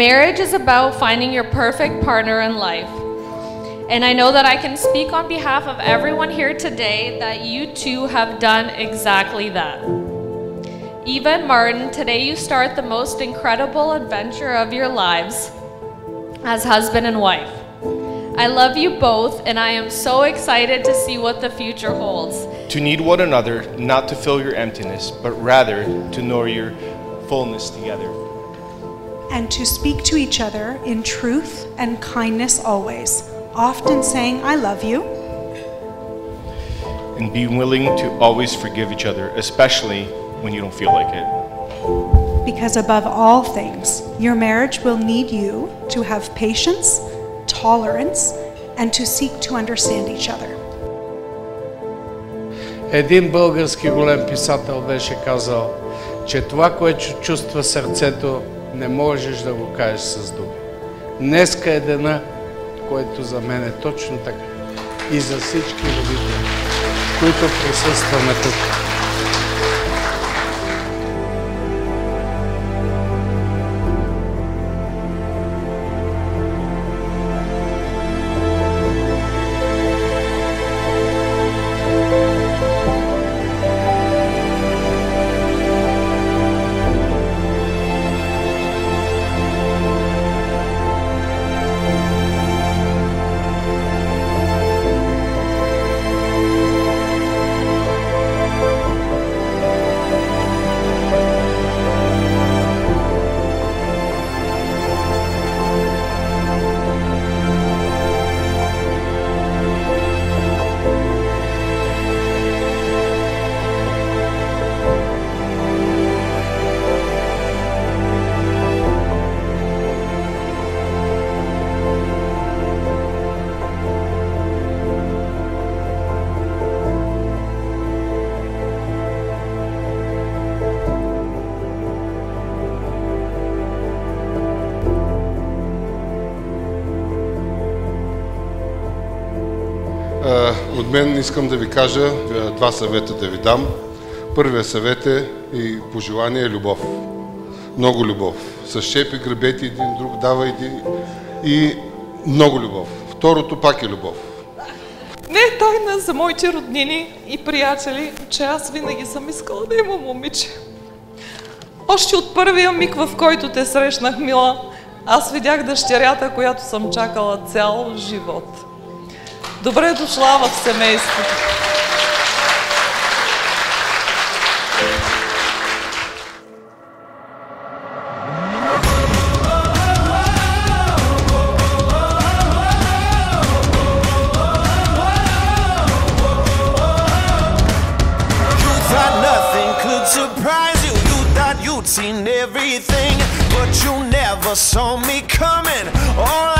marriage is about finding your perfect partner in life. And I know that I can speak on behalf of everyone here today that you too have done exactly that. Eva and Martin, today you start the most incredible adventure of your lives as husband and wife. I love you both, and I am so excited to see what the future holds. To need one another, not to fill your emptiness, but rather to know your fullness together. And to speak to each other in truth and kindness always, often saying, I love you. And be willing to always forgive each other, especially when you don't feel like it. Because above all things, your marriage will need you to have patience, tolerance, and to seek to understand each other. Един български голем писател беше казал, че това, което чувства сърцето, не можеш да го кажеш с думи. Днеска е дена, който за мен е точно така. И за всички родители, които присъстваме тук. От мен искам да ви кажа два съвета да ви дам. Първият съвет е и пожелание е любов. Много любов. С шепи гребете един друг, давайте и много любов. Второто пак е любов. Не е тайна за моите роднини и приятели, че аз винаги съм искала да имам момиче. Още от първия миг, в който те срещнах, мила, аз видях дъщерята, която съм чакала цял живот. Добре дошла в семейството. Seen everything, but you never saw me coming. All